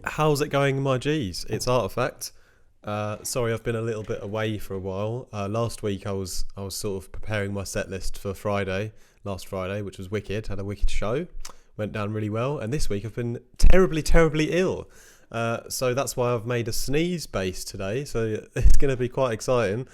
How's it going, my G's? It's Artifact. Sorry, I've been a little bit away for a while. Last week I was sort of preparing my set list for last Friday, which was wicked. Had a wicked show, went down really well. And this week I've been terribly, terribly ill. So that's why I've made a sneeze base today. So it's going to be quite exciting.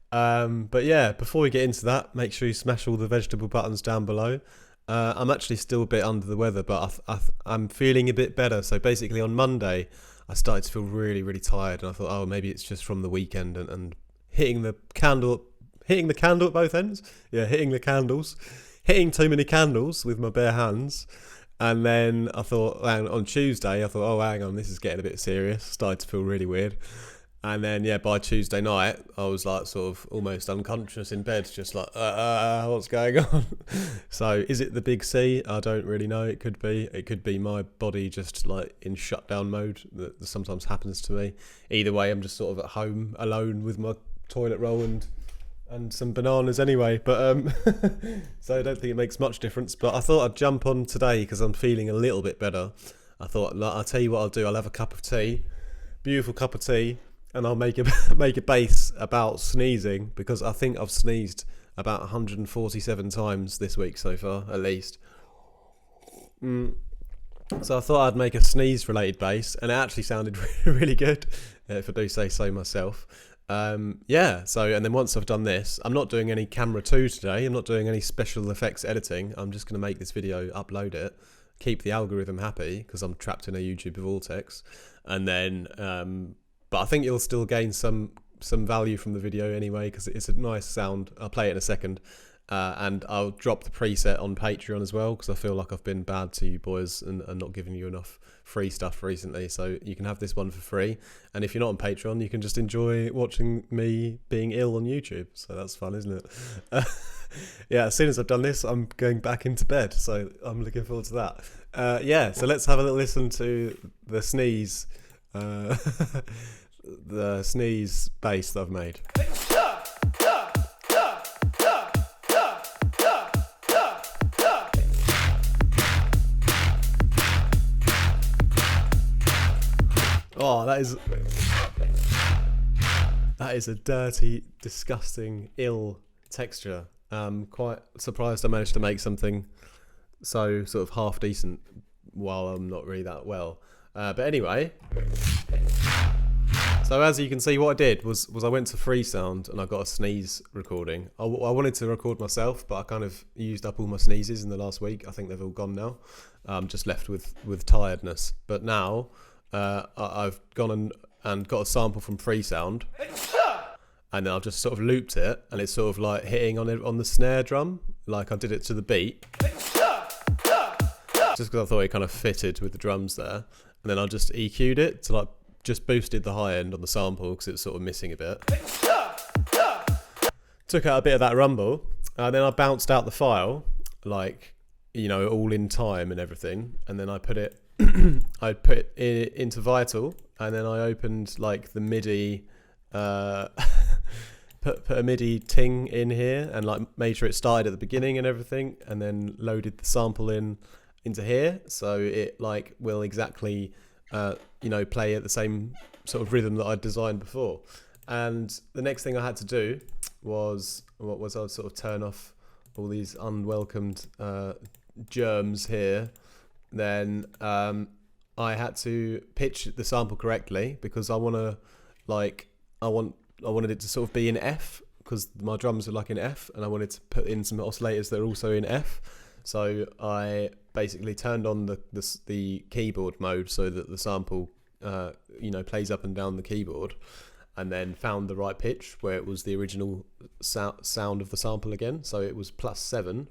But yeah, before we get into that, make sure you smash all the vegetable buttons down below. I'm actually still a bit under the weather, but I'm feeling a bit better. So basically on Monday, I started to feel really, really tired. And I thought, oh, maybe it's just from the weekend and hitting the candle at both ends. Yeah, hitting the candles, hitting too many candles with my bare hands. And then I thought, on Tuesday, oh, hang on, this is getting a bit serious. Started to feel really weird. And then, yeah, by Tuesday night, I was like sort of almost unconscious in bed, just like, what's going on? So is it the big C? I don't really know. It could be. It could be my body just like in shutdown mode that sometimes happens to me. Either way, I'm just sort of at home alone with my toilet roll and some bananas anyway. But so I don't think it makes much difference. But I thought I'd jump on today because I'm feeling a little bit better. I thought, I'll tell you what I'll do. I'll have a cup of tea, beautiful cup of tea. And I'll make a base about sneezing because I think I've sneezed about 147 times this week so far, at least. So I thought I'd make a sneeze-related base, and it actually sounded really good, if I do say so myself. Yeah, so, and then once I've done this, I'm not doing any camera 2 today. I'm not doing any special effects editing. I'm just going to make this video, upload it, keep the algorithm happy because I'm trapped in a YouTube vortex, and then... But I think you'll still gain some value from the video anyway because it's a nice sound. I'll play it in a second. And I'll drop the preset on Patreon as well because I feel like I've been bad to you boys and not giving you enough free stuff recently. So you can have this one for free. And if you're not on Patreon, you can just enjoy watching me being ill on YouTube. So that's fun, isn't it? Yeah, as soon as I've done this, I'm going back into bed. So I'm looking forward to that. Yeah, so let's have a little listen to the sneeze. The sneeze bass that I've made. Oh, that is a dirty, disgusting, ill texture. Quite surprised I managed to make something so sort of half decent while I'm not really that well. But anyway, so as you can see, what I did was I went to Freesound and I got a sneeze recording. I wanted to record myself, but I kind of used up all my sneezes in the last week. I think they've all gone now. I'm just left with tiredness. But now I've gone and got a sample from Freesound, and then I've just sort of looped it, and it's sort of like hitting on the snare drum, like I did it to the beat. Just because I thought it kind of fitted with the drums there. And then I just EQ'd it to like just boosted the high end on the sample because it's sort of missing a bit. Took out a bit of that rumble, and then I bounced out the file, like, you know, all in time and everything. And then I put it, into Vital, and then I opened like the MIDI, put a MIDI ting in here, and like made sure it started at the beginning and everything, and then loaded the sample into here, so it like will exactly play at the same sort of rhythm that I'd designed before. And the next thing I had to do was I'd sort of turn off all these unwelcomed germs here. Then I had to pitch the sample correctly because I wanted it to sort of be in F because my drums are like in F, and I wanted to put in some oscillators that are also in F. So I basically turned on the keyboard mode so that the sample, plays up and down the keyboard, and then found the right pitch where it was the original sound of the sample again. So it was +7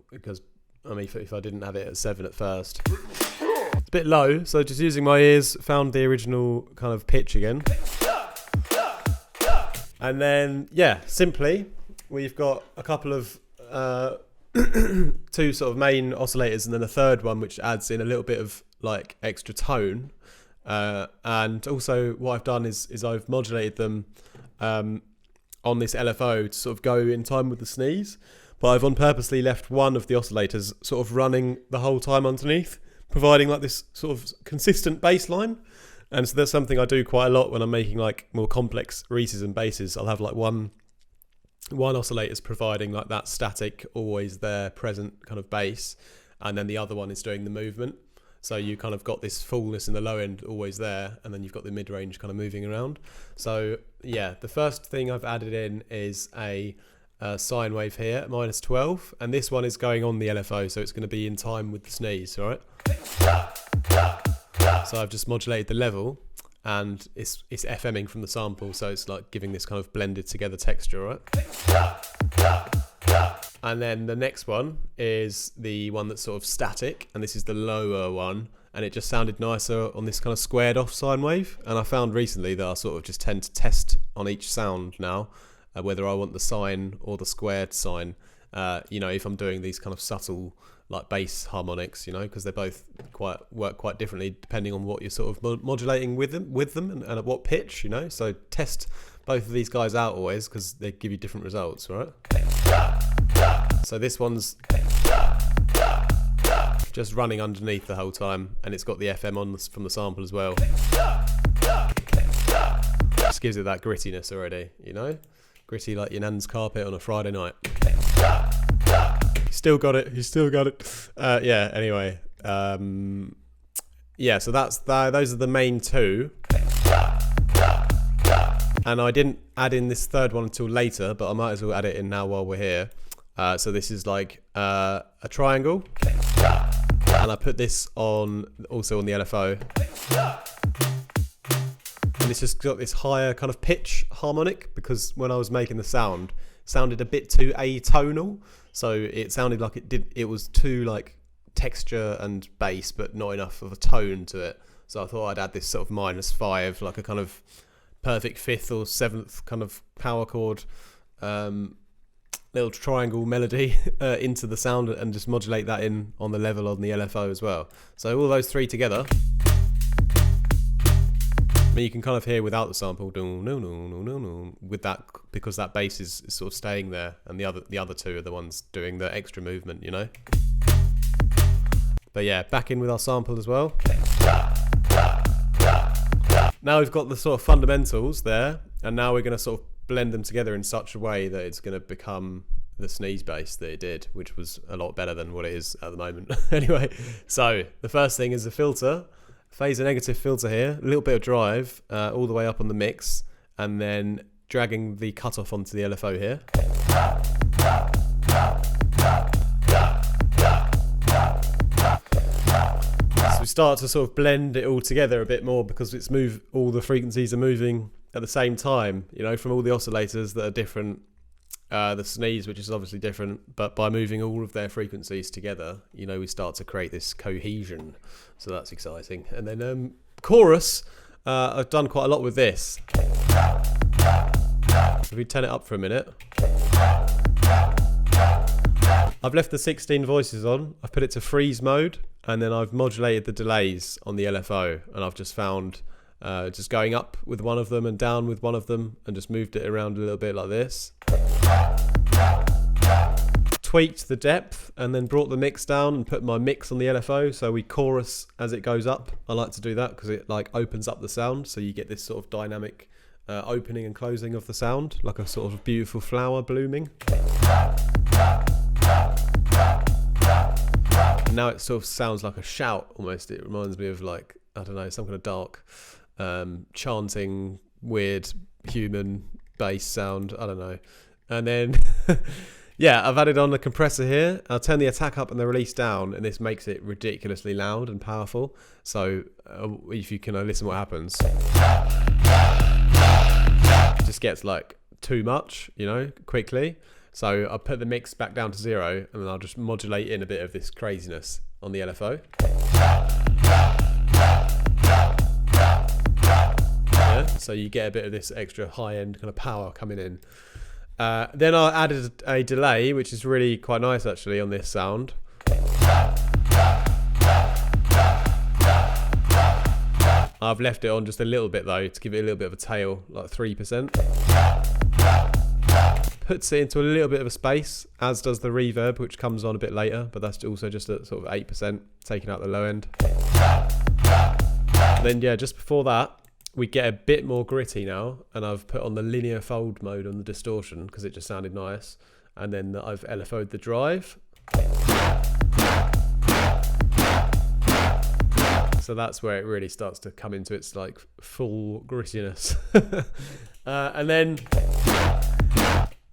because if I didn't have it at 7 at first, it's a bit low. So just using my ears, found the original kind of pitch again, and then simply we've got a couple of 2 sort of main oscillators and then a third one which adds in a little bit of like extra tone, and also what I've done is I've modulated them on this LFO to sort of go in time with the sneeze, but I've on purposely left one of the oscillators sort of running the whole time underneath providing like this sort of consistent bass line. And so that's something I do quite a lot when I'm making like more complex Reeses and basses. I'll have like one oscillator's providing like that static, always there, present kind of bass, and then the other one is doing the movement. So you kind of got this fullness in the low end always there, and then you've got the mid-range kind of moving around. So yeah, the first thing I've added in is a sine wave here at -12, and this one is going on the LFO, so it's going to be in time with the sneeze, all right? So I've just modulated the level, and it's FMing from the sample, so it's like giving this kind of blended together texture, right? And then the next one is the one that's sort of static, and this is the lower one, and it just sounded nicer on this kind of squared off sine wave. And I found recently that I sort of just tend to test on each sound now, whether I want the sine or the squared sine, you know, if I'm doing these kind of subtle like bass harmonics, you know, because they both work quite differently depending on what you're sort of modulating with them and at what pitch, you know. So test both of these guys out always, because they give you different results, right? So this one's just running underneath the whole time, and it's got the FM on from the sample as well. Just gives it that grittiness already, you know, gritty like your nan's carpet on a Friday night. Still got it. Yeah. Anyway. Yeah. So those are the main two. And I didn't add in this third one until later, but I might as well add it in now while we're here. So this is like a triangle, and I put this on also on the LFO. And it's just got this higher kind of pitch harmonic, because when I was making the sound, it sounded a bit too atonal. So it sounded like it was too like texture and bass, but not enough of a tone to it. So I thought I'd add this sort of -5, like a kind of perfect 5th or 7th kind of power chord, little triangle melody into the sound, and just modulate that in on the level on the LFO as well. So all those three together, I mean, you can kind of hear without the sample, with that, because that bass is sort of staying there, and the other two are the ones doing the extra movement, you know. But yeah, back in with our sample as well. Now we've got the sort of fundamentals there, and now we're going to sort of blend them together in such a way that it's going to become the sneeze bass that it did, which was a lot better than what it is at the moment. Anyway, so the first thing is a filter, phasor negative filter here, a little bit of drive all the way up on the mix, and then dragging the cutoff onto the LFO here. So we start to sort of blend it all together a bit more, because all the frequencies are moving at the same time, you know, from all the oscillators that are different. The sneeze, which is obviously different, but by moving all of their frequencies together, you know, we start to create this cohesion. So that's exciting. And then chorus, I've done quite a lot with this. If we turn it up for a minute, I've left the 16 voices on. I've put it to freeze mode, and then I've modulated the delays on the LFO, and I've just found just going up with one of them and down with one of them, and just moved it around a little bit like this. Tweaked the depth, and then brought the mix down and put my mix on the LFO, so we chorus as it goes up. I like to do that because it like opens up the sound, so you get this sort of dynamic opening and closing of the sound, like a sort of beautiful flower blooming. And now it sort of sounds like a shout almost. It reminds me of like, I don't know, some kind of dark chanting weird human bass sound, I don't know. And then yeah, I've added on the compressor here. I'll turn the attack up and the release down, and this makes it ridiculously loud and powerful. So if you can listen what happens, it just gets like too much, you know, quickly. So I'll put the mix back down to 0, and then I'll just modulate in a bit of this craziness on the LFO. Yeah, so you get a bit of this extra high-end kind of power coming in. Then I added a delay, which is really quite nice actually on this sound. I've left it on just a little bit though, to give it a little bit of a tail, like 3%. puts it into a little bit of a space, as does the reverb, which comes on a bit later, but that's also just at sort of 8%, taking out the low end. And then yeah, just before that, we get a bit more gritty now, and I've put on the linear fold mode on the distortion because it just sounded nice. And then I've LFO'd the drive. So that's where it really starts to come into its like full grittiness. And then,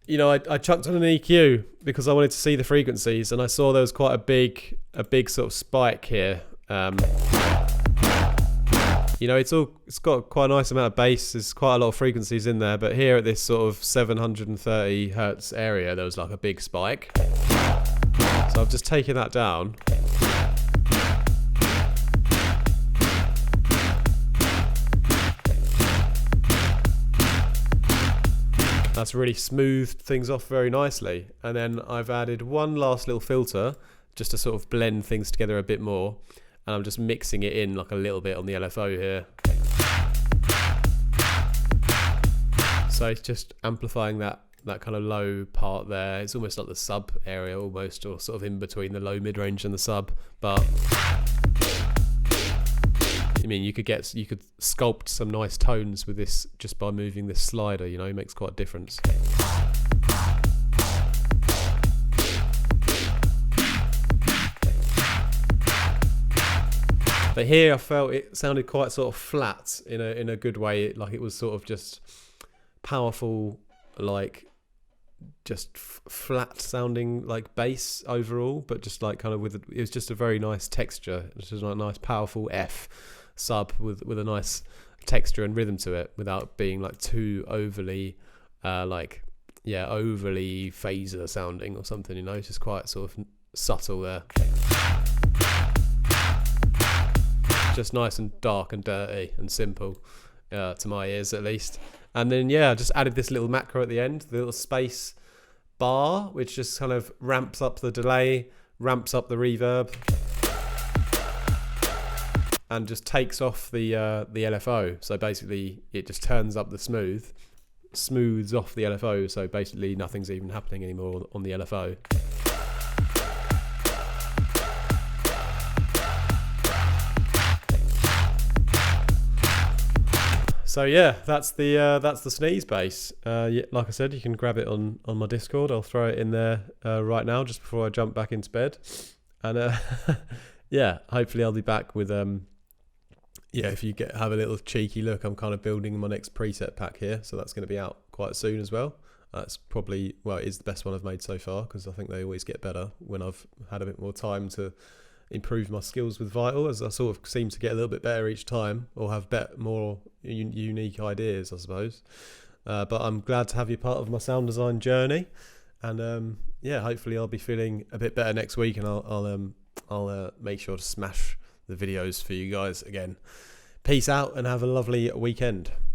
you know, I chucked on an EQ because I wanted to see the frequencies, and I saw there was quite a big sort of spike here. You know, it's got quite a nice amount of bass. There's quite a lot of frequencies in there, but here at this sort of 730 hertz area, there was like a big spike. So I've just taken that down. That's really smoothed things off very nicely. And then I've added one last little filter just to sort of blend things together a bit more. And I'm just mixing it in like a little bit on the LFO here. So it's just amplifying that kind of low part there. It's almost like the sub area almost, or sort of in between the low mid-range and the sub. But I mean, you could sculpt some nice tones with this just by moving this slider, you know, it makes quite a difference. But here I felt it sounded quite sort of flat in a good way, like it was sort of just powerful, like just flat sounding like bass overall, but just like kind of it was just a very nice texture. It was like a nice powerful F sub with a nice texture and rhythm to it without being like too overly overly phaser sounding or something, you know. It's just quite sort of subtle there. Just nice and dark and dirty and simple to my ears at least. And then yeah, I just added this little macro at the end, the little space bar, which just kind of ramps up the delay, ramps up the reverb, and just takes off the LFO. So basically it just turns up the smooths off the LFO, so basically nothing's even happening anymore on the LFO. So yeah, that's the sneeze bass. Like I said, you can grab it on my Discord. I'll throw it in there right now, just before I jump back into bed. And yeah, hopefully I'll be back with if you have a little cheeky look, I'm kind of building my next preset pack here, so that's going to be out quite soon as well. That's probably, it is the best one I've made so far, because I think they always get better when I've had a bit more time to improve my skills with Vital, as I sort of seem to get a little bit better each time, or have more unique ideas, I suppose. But I'm glad to have you part of my sound design journey, and hopefully I'll be feeling a bit better next week, and I'll make sure to smash the videos for you guys again. Peace out and have a lovely weekend.